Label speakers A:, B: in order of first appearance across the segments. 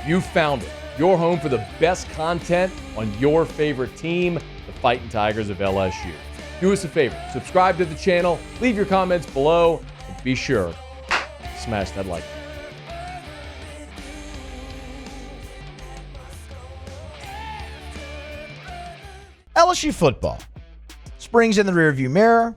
A: You found it. Your home for the best content on your favorite team, the Fighting Tigers of LSU. Do us a favor, subscribe to the channel, leave your comments below, and be sure to smash that like button.
B: LSU football. Spring's in the rearview mirror.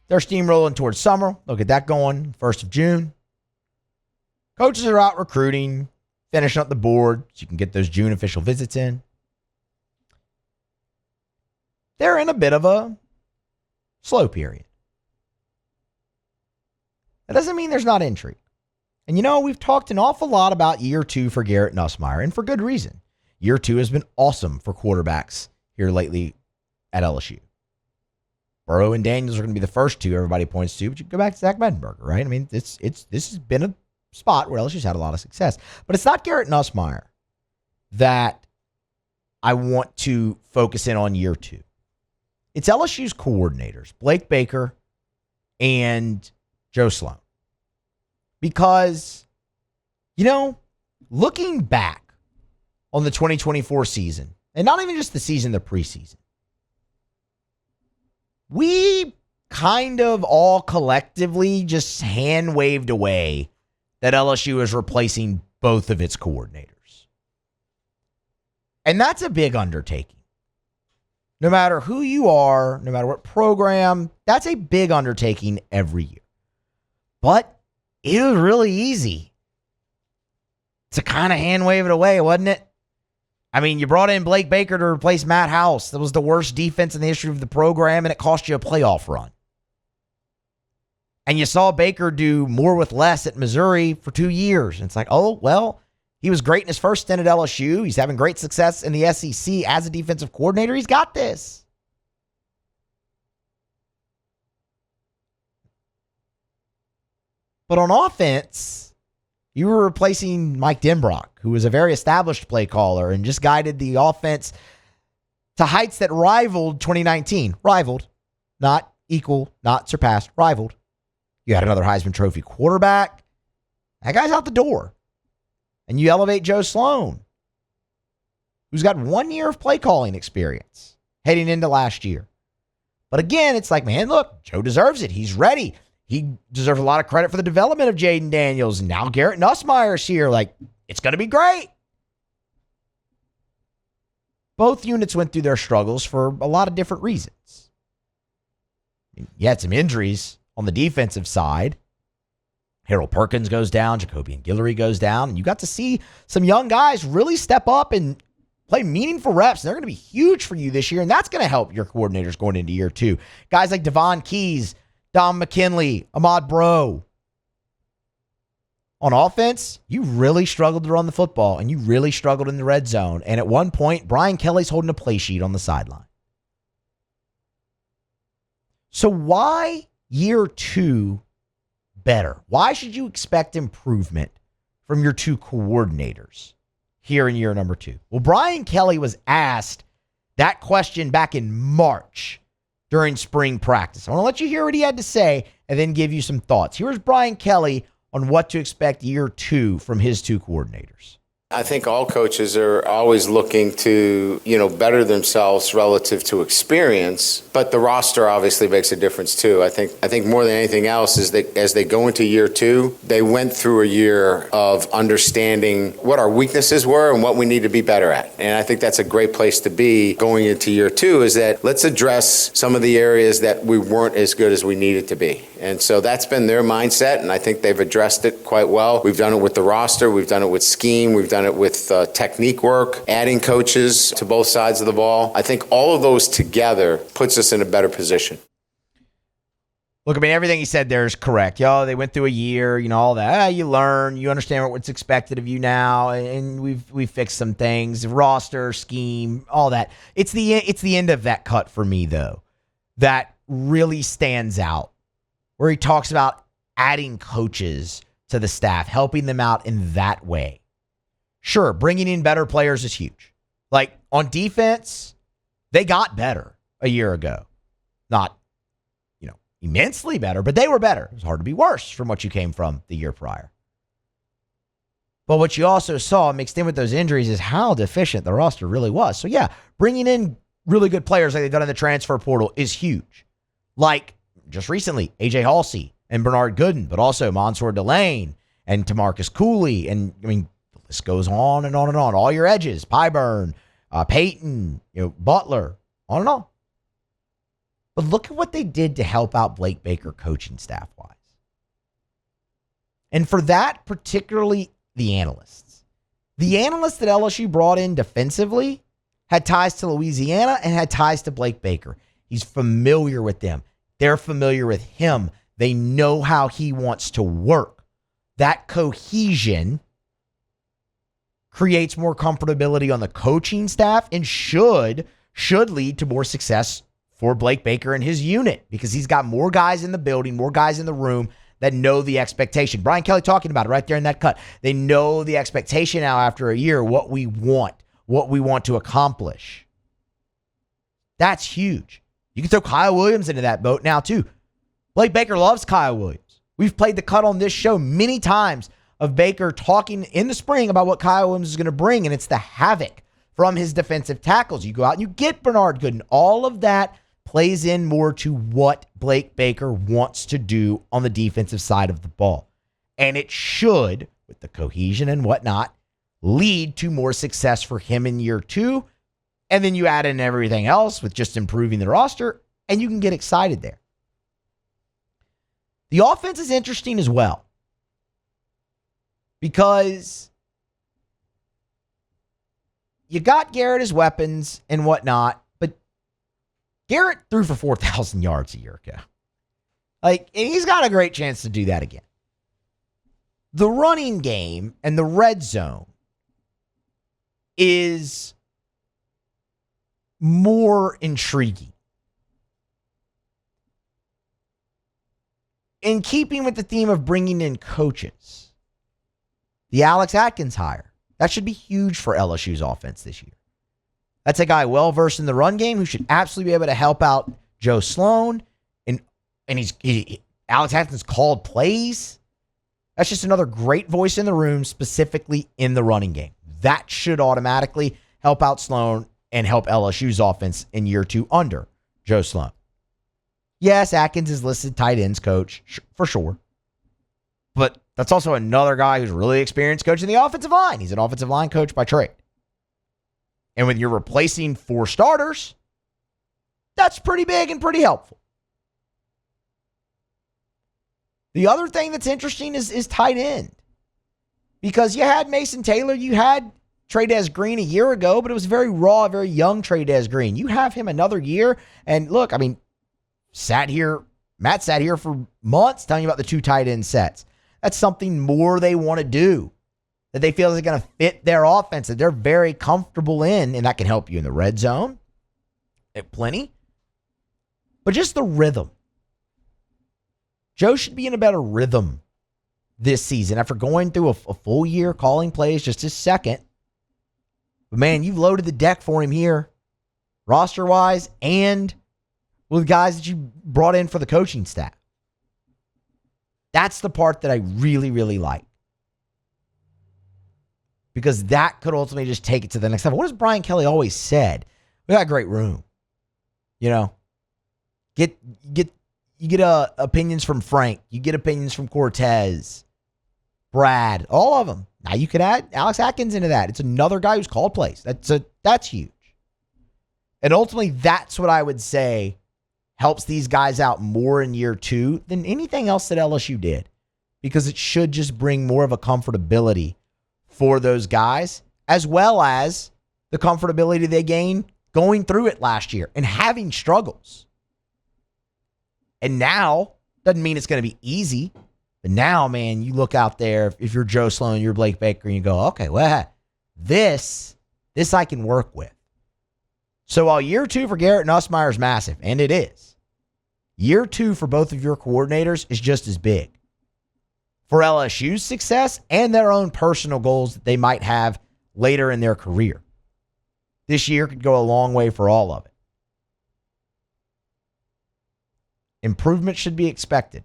B: They're steamrolling towards summer. They'll get that going 1st of June. Coaches are out recruiting, finishing up the board so you can get those June official visits in. They're in a bit of a slow period. That doesn't mean there's not intrigue. And we've talked an awful lot about year 2 for Garrett Nussmeier, and for good reason. Year 2 has been awesome for quarterbacks here lately at LSU. Burrow and Daniels are going to be the first two everybody points to, but you go back to Zach Mettenberger, right? I mean, this has been a spot where LSU's had a lot of success. But it's not Garrett Nussmeier that I want to focus in on year 2. It's LSU's coordinators, Blake Baker and Joe Sloan. Because, looking back on the 2024 season, and not even just the season, the preseason, we kind of all collectively just hand waved away that LSU is replacing both of its coordinators. And that's a big undertaking. No matter who you are, no matter what program, that's a big undertaking every year. But it was really easy to kind of hand wave it away, wasn't it? I mean, you brought in Blake Baker to replace Matt House. That was the worst defense in the history of the program, and it cost you a playoff run. And you saw Baker do more with less at Missouri for 2 years. And it's like, oh, well, he was great in his first stint at LSU. He's having great success in the SEC as a defensive coordinator. He's got this. But on offense, you were replacing Mike Denbrock, who was a very established play caller and just guided the offense to heights that rivaled 2019. Rivaled. Not equal, not surpassed. Rivaled. You had another Heisman Trophy quarterback. That guy's out the door. And you elevate Joe Sloan, who's got 1 year of play calling experience heading into last year. But again, it's like, man, look, Joe deserves it. He's ready. He deserves a lot of credit for the development of Jaden Daniels. And now Garrett Nussmeier's here. Like, it's going to be great. Both units went through their struggles for a lot of different reasons. You had some injuries on the defensive side. Harold Perkins goes down. Jacobian Guillory goes down. And you got to see some young guys really step up and play meaningful reps. They're going to be huge for you this year, and that's going to help your coordinators going into year 2. Guys like Devon Keys, Dom McKinley, Ahmad Bro. On offense, you really struggled to run the football, and you really struggled in the red zone. And at one point, Brian Kelly's holding a play sheet on the sideline. So why year 2 better? Why should you expect improvement from your 2 coordinators here in year number 2? Well, Brian Kelly was asked that question back in March during spring practice. I want to let you hear what he had to say and then give you some thoughts. Here's Brian Kelly on what to expect year 2 from his 2 coordinators.
C: I think all coaches are always looking to, better themselves relative to experience, but the roster obviously makes a difference too. I think more than anything else is that as they go into year 2, they went through a year of understanding what our weaknesses were and what we need to be better at. And I think that's a great place to be going into year 2, is that let's address some of the areas that we weren't as good as we needed to be. And so that's been their mindset, and I think they've addressed it quite well. We've done it with the roster, we've done it with scheme, we've done it with technique work, adding coaches to both sides of the ball. I think all of those together puts us in a better position.
B: Look, I mean, everything he said there is correct. They went through a year, all that. You learn, you understand what's expected of you now, and we've fixed some things, roster, scheme, all that. It's the end of that cut for me, though, that really stands out, where he talks about adding coaches to the staff, helping them out in that way. Sure, bringing in better players is huge. Like, on defense, they got better a year ago. Not, immensely better, but they were better. It was hard to be worse from what you came from the year prior. But what you also saw mixed in with those injuries is how deficient the roster really was. So yeah, bringing in really good players like they've done in the transfer portal is huge. Like just recently, AJ Halsey and Bernard Gooden, but also Mansour Delane and Tamarcus Cooley. And I mean, the list goes on and on and on. All your edges, Pyburn, Peyton, Butler, on and on. But look at what they did to help out Blake Baker coaching staff-wise. And for that, particularly the analysts. The analysts that LSU brought in defensively had ties to Louisiana and had ties to Blake Baker. He's familiar with them. They're familiar with him. They know how he wants to work. That cohesion creates more comfortability on the coaching staff and should lead to more success for Blake Baker and his unit because he's got more guys in the building, more guys in the room that know the expectation. Brian Kelly talking about it right there in that cut. They know the expectation now after a year, what we want to accomplish. That's huge. You can throw Kyle Williams into that boat now too. Blake Baker loves Kyle Williams. We've played the cut on this show many times of Baker talking in the spring about what Kyle Williams is going to bring, and it's the havoc from his defensive tackles. You go out and you get Bernard Gooden. All of that plays in more to what Blake Baker wants to do on the defensive side of the ball. And it should, with the cohesion and whatnot, lead to more success for him in year two. And then you add in everything else with just improving the roster, and you can get excited there. The offense is interesting as well because you got Garrett as weapons and whatnot, but Garrett threw for 4,000 yards a year ago. And he's got a great chance to do that again. The running game and the red zone is more intriguing. In keeping with the theme of bringing in coaches, the Alex Atkins hire, that should be huge for LSU's offense this year. That's a guy well-versed in the run game who should absolutely be able to help out Joe Sloan. And Alex Atkins called plays. That's just another great voice in the room, specifically in the running game. That should automatically help out Sloan and help LSU's offense in year two under Joe Sloan. Yes, Atkins is listed tight ends coach for sure. But that's also another guy who's really experienced coaching the offensive line. He's an offensive line coach by trade. And when you're replacing 4 starters, that's pretty big and pretty helpful. The other thing that's interesting is tight end. Because you had Mason Taylor, you had Trey'Dez Green a year ago, but it was very raw, very young Trey'Dez Green. You have him another year, and look, Matt sat here for months telling you about the 2 tight end sets. That's something more they want to do, that they feel is going to fit their offense, that they're very comfortable in, and that can help you in the red zone. Plenty. But just the rhythm. Joe should be in a better rhythm this season after going through a full year calling plays, just his second. But man, you've loaded the deck for him here, roster-wise, and with guys that you brought in for the coaching staff. That's the part that I really, really like. Because that could ultimately just take it to the next level. What has Brian Kelly always said? We got a great room. You get opinions from Frank. You get opinions from Cortez, Brad, all of them. Now you could add Alex Atkins into that. It's another guy who's called plays. That's huge. And ultimately, that's what I would say helps these guys out more in year two than anything else that LSU did, because it should just bring more of a comfortability for those guys, as well as the comfortability they gained going through it last year and having struggles. And now, doesn't mean it's going to be easy, but now, man, you look out there, if you're Joe Sloan, you're Blake Baker, and you go, okay, well, this I can work with. So while year two for Garrett Nussmeier is massive, and it is, year two for both of your coordinators is just as big. For LSU's success and their own personal goals that they might have later in their career. This year could go a long way for all of it. Improvement should be expected.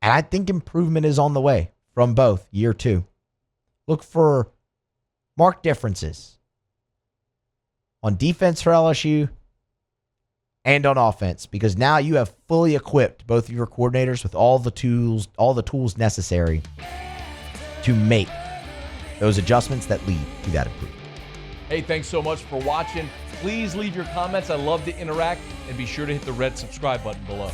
B: And I think improvement is on the way from both year 2. Look for marked differences on defense for LSU and on offense, because now you have fully equipped both of your coordinators with all the tools necessary to make those adjustments that lead to that improvement.
A: Hey, thanks so much for watching. Please leave your comments. I love to interact, and be sure to hit the red subscribe button below.